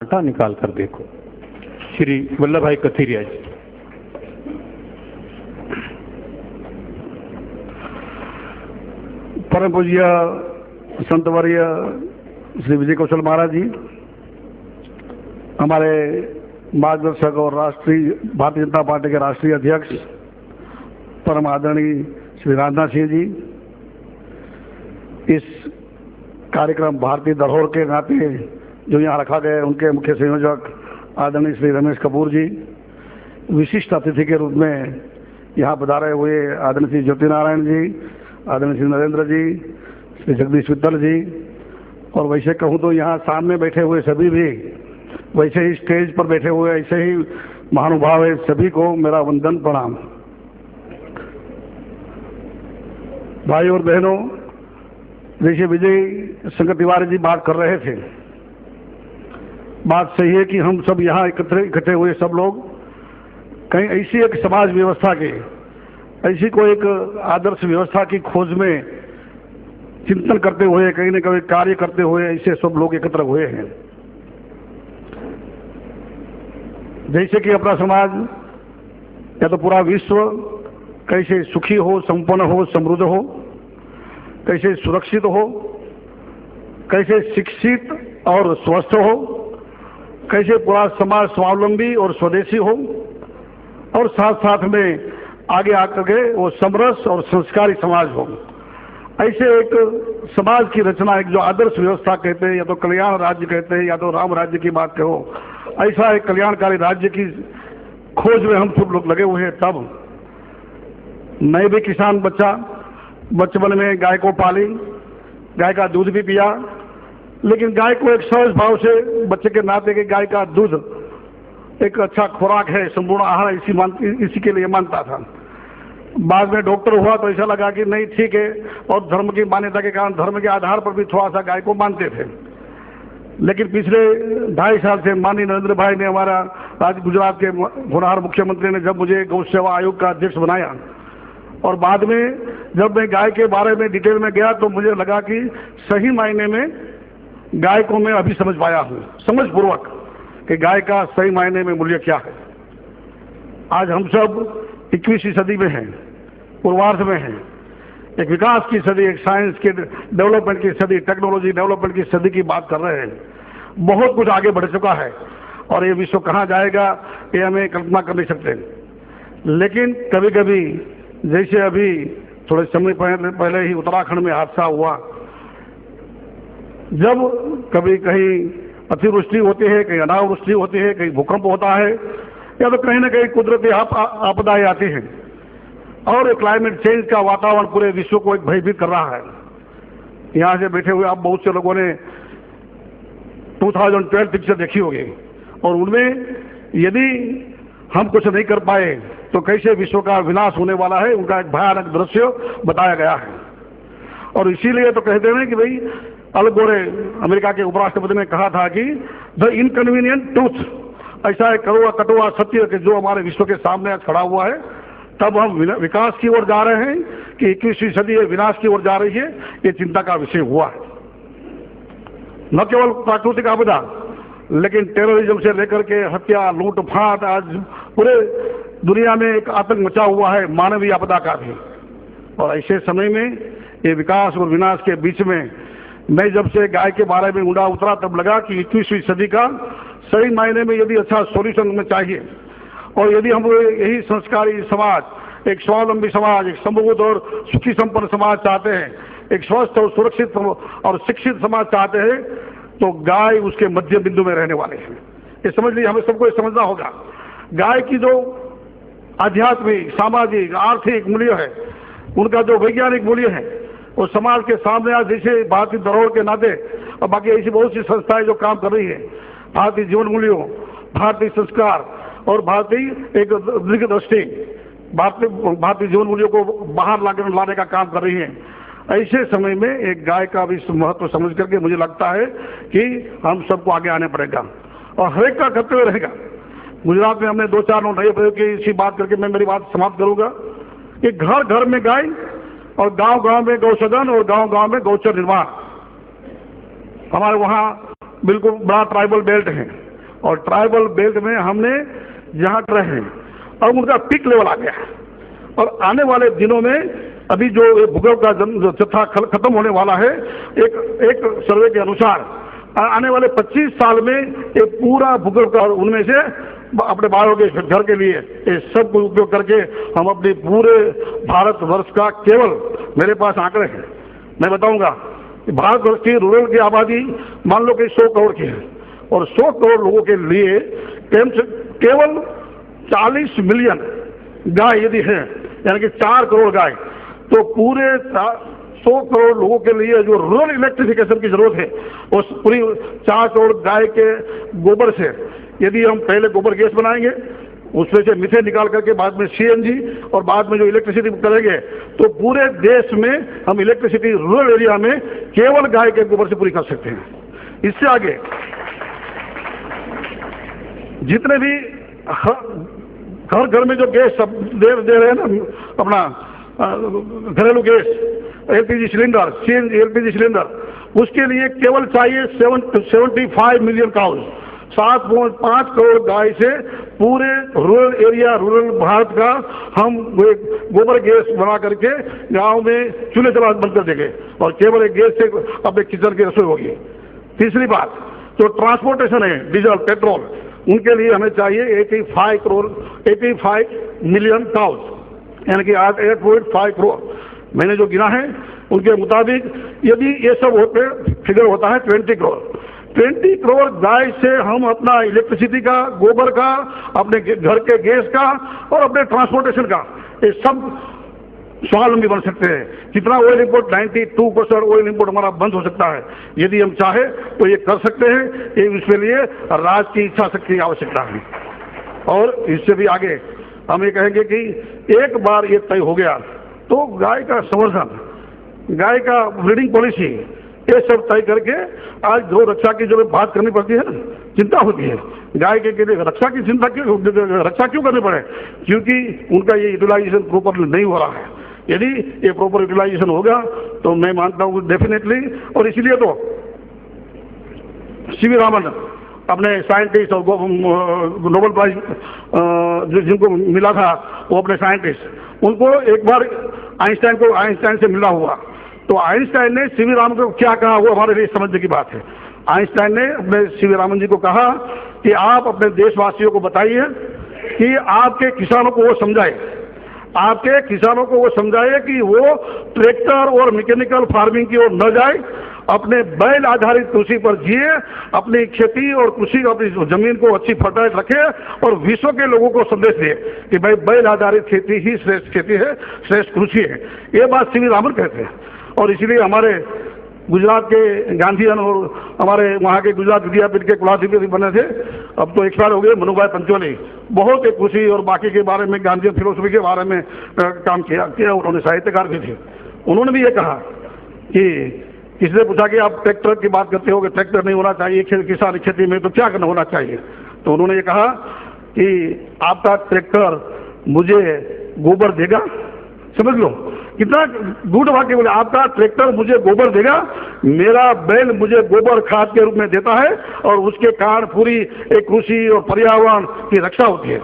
आटा निकाल कर देखो। श्री वल्लभ भाई कथीरिया जी। परम पूज्य संतवर्य श्री विजय कौशल महाराज जी, हमारे मार्गदर्शक और राष्ट्रीय भारतीय जनता पार्टी के राष्ट्रीय अध्यक्ष परम आदरणीय श्री राजनाथ सिंह जी, इस कार्यक्रम भारतीय धरोहर के नाते जो यहाँ रखा गया है उनके मुख्य संयोजक आदरणीय श्री रमेश कपूर जी, विशिष्ट अतिथि के रूप में यहाँ पधारे हुए आदरणीय श्री ज्योति नारायण जी, आदरणीय श्री नरेंद्र जी, श्री जगदीश वित्तल जी, और वैसे कहूँ तो यहाँ सामने बैठे हुए सभी भी, वैसे ही स्टेज पर बैठे हुए ऐसे ही महानुभाव है, सभी को मेरा वंदन प्रणाम। भाई और बहनों, जैसे विजय शंकर तिवारी जी बात कर रहे थे, बात सही है कि हम सब यहाँ इकट्ठे हुए सब लोग कहीं ऐसी एक समाज व्यवस्था के, ऐसी कोई एक आदर्श व्यवस्था की खोज में चिंतन करते हुए, कहीं न कहीं कार्य करते हुए ऐसे सब लोग एकत्र हुए हैं। जैसे कि अपना समाज या तो पूरा विश्व कैसे सुखी हो, संपन्न हो, समृद्ध हो, कैसे सुरक्षित हो, कैसे शिक्षित और स्वस्थ हो, कैसे पूरा समाज स्वावलंबी और स्वदेशी हो, और साथ साथ में आगे आकर के वो समरस और संस्कारी समाज हो। ऐसे एक समाज की रचना, एक जो आदर्श व्यवस्था कहते हैं, या तो कल्याण राज्य कहते हैं, या तो राम राज्य की बात कहो, ऐसा एक कल्याणकारी राज्य की खोज में हम सब लोग लगे हुए हैं। तब मैं भी किसान बच्चा, बचपन में गाय को पाली, गाय का दूध भी पिया, लेकिन गाय को एक सहज भाव से बच्चे के नाते के गाय का दूध एक अच्छा खुराक है, संपूर्ण आहार इसी के लिए मानता था। बाद में डॉक्टर हुआ तो ऐसा लगा कि नहीं ठीक है, और धर्म की मान्यता के कारण धर्म के आधार पर भी थोड़ा सा गाय को मानते थे। लेकिन पिछले 2.5 साल से माननीय नरेंद्र भाई ने, हमारा राज्य गुजरात के होनहार मुख्यमंत्री ने जब मुझे गौ सेवा आयोग का अध्यक्ष बनाया, और बाद में जब मैं गाय के बारे में डिटेल में गया तो मुझे लगा कि सही मायने में गाय को मैं अभी समझ पाया हूँ, समझ पूर्वक, कि गाय का सही मायने में मूल्य क्या है। आज हम सब 21वीं सदी में हैं, पूर्वार्ध में हैं, एक विकास की सदी, एक साइंस के डेवलपमेंट की सदी, टेक्नोलॉजी डेवलपमेंट की सदी की बात कर रहे हैं। बहुत कुछ आगे बढ़ चुका है, और ये विश्व कहाँ जाएगा ये हमें कल्पना कर नहीं सकते। लेकिन कभी कभी, जैसे अभी थोड़े समय पहले ही उत्तराखंड में हादसा हुआ, जब कभी कहीं अतिवृष्टि होती है, कहीं अनावृष्टि होती है, कहीं भूकंप होता है, या तो कहीं ना कहीं कुदरती आपदाएं आती हैं, और क्लाइमेट चेंज का वातावरण पूरे विश्व को एक भयभीत कर रहा है। यहाँ से बैठे हुए आप बहुत से लोगों ने 2012 पिक्चर देखी होगी, और उनमें यदि हम कुछ नहीं कर पाए तो कैसे विश्व का विनाश होने वाला है, उनका एक भयानक दृश्य बताया गया है। और इसीलिए तो कहते हैं कि भाई, अल गोरे अमेरिका के उपराष्ट्रपति ने कहा था कि द इनकन्वीनियंट ट्रूथ, ऐसा एक कटुआ सत्य कि जो हमारे विश्व के सामने आज खड़ा हुआ है। तब हम विकास की ओर जा रहे हैं कि 21वीं सदी विनाश की ओर जा रही है, ये चिंता का विषय हुआ है। न केवल प्राकृतिक आपदा, लेकिन टेररिज्म से लेकर के हत्या, लूटफाट, आज पूरे दुनिया में एक आतंक मचा हुआ है, मानवीय आपदा का भी। और ऐसे समय में ये विकास और विनाश के बीच में मैं जब से गाय के बारे में उड़ा उतरा, तब लगा कि 21वीं सदी का सही मायने में यदि अच्छा सॉल्यूशन हमें चाहिए, और यदि हम यही संस्कारी समाज, एक स्वावलंबी समाज, एक समृद्ध और सुखी संपन्न समाज चाहते हैं, एक स्वस्थ और सुरक्षित और शिक्षित समाज चाहते हैं, तो गाय उसके मध्य बिंदु में रहने वाले हैं। ये समझ लीजिए, हमें सबको ये समझना होगा। गाय की जो आध्यात्मिक, सामाजिक, आर्थिक मूल्य है, उनका जो वैज्ञानिक मूल्य है, वो समाज के सामने आज जैसे भारतीय धरोहर के नाते, और बाकी ऐसी बहुत सी संस्थाएं जो काम कर रही है, भारतीय जीवन मूल्यों, भारतीय संस्कार और भारतीय एक दृष्टि, भारतीय जीवन मूल्यों को बाहर लाने का काम कर रही है। ऐसे समय में एक गाय का भी महत्व समझ करके मुझे लगता है कि हम सबको आगे आने पड़ेगा, और हर एक का कर्तव्य रहेगा। गुजरात में हमने 2-4 नए प्रयोग की, इसी बात करके मैं मेरी बात समाप्त करूंगा कि घर घर में गाय, और गांव गांव में गौसदन, और गांव गांव में गौचर निर्माण। हमारे वहाँ बिल्कुल बड़ा ट्राइबल बेल्ट है, और ट्राइबल बेल्ट में हमने जहाँ रहे हैं, अब उनका पीक लेवल आ गया है। और आने वाले दिनों में अभी जो भूगर्भ का जो जत्था खत्म होने वाला है, एक सर्वे के अनुसार आने वाले 25 साल में एक पूरा भूगर्भ का, उनमें से अपने बालों के घर के लिए ये सब कुछ उपयोग करके हम अपने पूरे भारतवर्ष का, केवल मेरे पास आंकड़े हैं, मैं बताऊंगा कि भारतवर्ष की रूरल की आबादी मान लो कि 100 करोड़ की है, और 100 करोड़ लोगों के लिए केवल 40 मिलियन गाय यदि है, यानी कि 4 करोड़ गाय, तो पूरे 100 करोड़ लोगों के लिए जो रूरल इलेक्ट्रिफिकेशन की जरूरत है, उस पूरी 4 करोड़ गाय के गोबर से यदि हम पहले गोबर गैस बनाएंगे, उसमें से मीथेन निकाल करके बाद में CNG और बाद में जो इलेक्ट्रिसिटी करेंगे, तो पूरे देश में हम इलेक्ट्रिसिटी रूरल एरिया में केवल गाय के गोबर से पूरी कर सकते हैं। इससे आगे जितने भी घर घर में जो गैस सब दे रहे हैं ना, अपना घरेलू gas, LPG cylinder, CNG LPG cylinder, उसके लिए केवल चाहिए 75 मिलियन काउज, 7.5 करोड़ गाय से पूरे रूरल एरिया, रूरल भारत का हम गोबर गैस बना करके गांव में चूल्हे चला बंद कर देंगे और केवल एक गैस से अपने किचन की रसोई होगी। तीसरी बात, जो ट्रांसपोर्टेशन है, डीजल पेट्रोल, उनके लिए हमें चाहिए 85 मिलियन काउज, यानी कि आज 8.5 करोड़। मैंने जो गिना है उनके मुताबिक यदि ये सब होते फिगर होता है 20 करोड़ गाय से हम अपना इलेक्ट्रिसिटी का, गोबर का, अपने घर के गैस का और अपने ट्रांसपोर्टेशन का, ये सब स्वावलंबी बन सकते हैं। कितना ऑयल इंपोर्ट, 92% ऑयल इंपोर्ट हमारा बंद हो सकता है। यदि हम चाहे तो ये कर सकते हैं, ये इसके लिए राज्य की इच्छा शक्ति की आवश्यकता है। और इससे भी आगे हम ये कहेंगे कि एक बार ये तय हो गया तो गाय का संवर्धन, गाय का ब्रीडिंग पॉलिसी, ये सब तय करके आज गौ रक्षा की जो बात करनी पड़ती है ना, चिंता होती है गाय के लिए, रक्षा की चिंता रक्षा क्यों करनी पड़े? क्योंकि उनका ये यूटिलाइजेशन प्रॉपर नहीं हो रहा है। यदि ये प्रॉपर यूटिलाइजेशन होगा तो मैं मानता हूँ डेफिनेटली, और इसलिए तो CV रामन अपने साइंटिस्ट और नोबेल प्राइज जिनको मिला था वो अपने साइंटिस्ट, उनको एक बार आइंस्टाइन से मिला हुआ, तो आइंस्टाइन ने CV रामन को क्या कहा वो हमारे लिए समझने की बात है। आइंस्टाइन ने अपने CV रामन जी को कहा कि आप अपने देशवासियों को बताइए कि आपके किसानों को वो समझाए, आपके किसानों को वो समझाए कि वो ट्रैक्टर और मैकेनिकल फार्मिंग की ओर न जाए, अपने बैल आधारित कृषि पर जिए, अपनी खेती और कृषि, अपनी जमीन को अच्छी फर्टाइल रखे और विश्व के लोगों को संदेश दिए कि भाई बैल आधारित खेती ही श्रेष्ठ खेती है, श्रेष्ठ कृषि है। ये बात CV रामन कहते हैं। और इसलिए हमारे गुजरात के गांधीयन और हमारे वहाँ के गुजरात विद्यापीठ के कुलाधिपति बने थे, अब तो एक्सपायर हो गए, मनुभाई पंचोली, बहुत एक कृषि और बाकी के बारे में, गांधीयन फिलोसफी के बारे में काम किया। उन्होंने साहित्यकार भी थे। उन्होंने भी ये कहा कि किसी ने पूछा कि आप ट्रैक्टर की बात करते हो कि ट्रैक्टर नहीं होना चाहिए किसान खेती में, तो क्या करना होना चाहिए? तो उन्होंने ये कहा कि आपका ट्रैक्टर मुझे गोबर देगा, समझ लो कितना गुड वाक्य बोले, आपका ट्रैक्टर मुझे गोबर देगा, मेरा बैल मुझे गोबर खाद के रूप में देता है और उसके कारण पूरी एक कृषि और पर्यावरण की रक्षा होती है।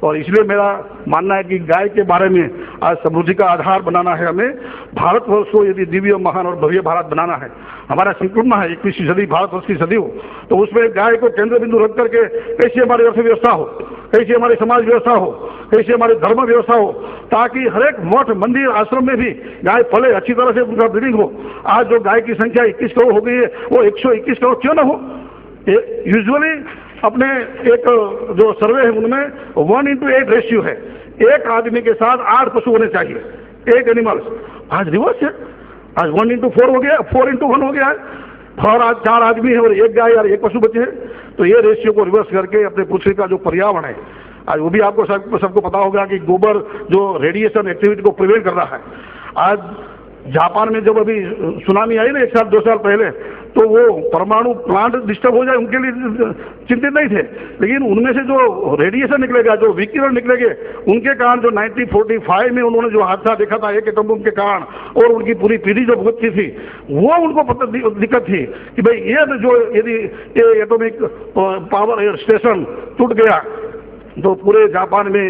और इसलिए मेरा मानना है कि गाय के बारे में आज समृद्धि का आधार बनाना है हमें। भारतवर्ष को यदि दिव्य, महान और भव्य भारत बनाना है, हमारा संकल्प है 21वीं सदी भारतवर्ष की सदी हो, तो उसमें गाय को केंद्र बिंदु रख करके कैसी हमारी अर्थव्यवस्था हो, कैसी हमारी समाज व्यवस्था हो, कैसी हमारी धर्म व्यवस्था हो, ताकि हर एक मठ, मंदिर, आश्रम में भी गाय पले, अच्छी तरह से उनका ब्रीडिंग हो। आज जो गाय की संख्या 21 करोड़ हो गई है, वो 121 करोड़ क्यों ना हो? यूजुअली अपने एक जो सर्वे है उनमें 1:8 रेशियो है, एक आदमी के साथ 8 पशु होने चाहिए, 8 एनिमल्स। आज रिवर्स है, आज 1:4 हो गया, 4:1 हो गया है, और आज 4 आदमी है और 1 गाय और 1 पशु बचे हैं। तो ये रेशियो को रिवर्स करके अपने पृथ्वी का जो पर्यावरण है, आज वो भी आपको सबको पता होगा कि गोबर जो रेडिएशन एक्टिविटी को प्रिवेंट कर रहा है। आज जापान में जब अभी सुनामी आई ना 1 साल 2 साल पहले, तो वो परमाणु प्लांट डिस्टर्ब हो जाए उनके लिए चिंतित नहीं थे, लेकिन उनमें से जो रेडिएशन निकलेगा, जो विकिरण निकलेंगे, उनके कारण जो 1945 में उन्होंने जो हादसा देखा था एक एटम बम के कारण, और उनकी पूरी पीढ़ी जो भुगतती थी, वो उनको दिक्कत थी कि भाई ये जो यदि ये एटॉमिक पावर स्टेशन टूट गया तो पूरे जापान में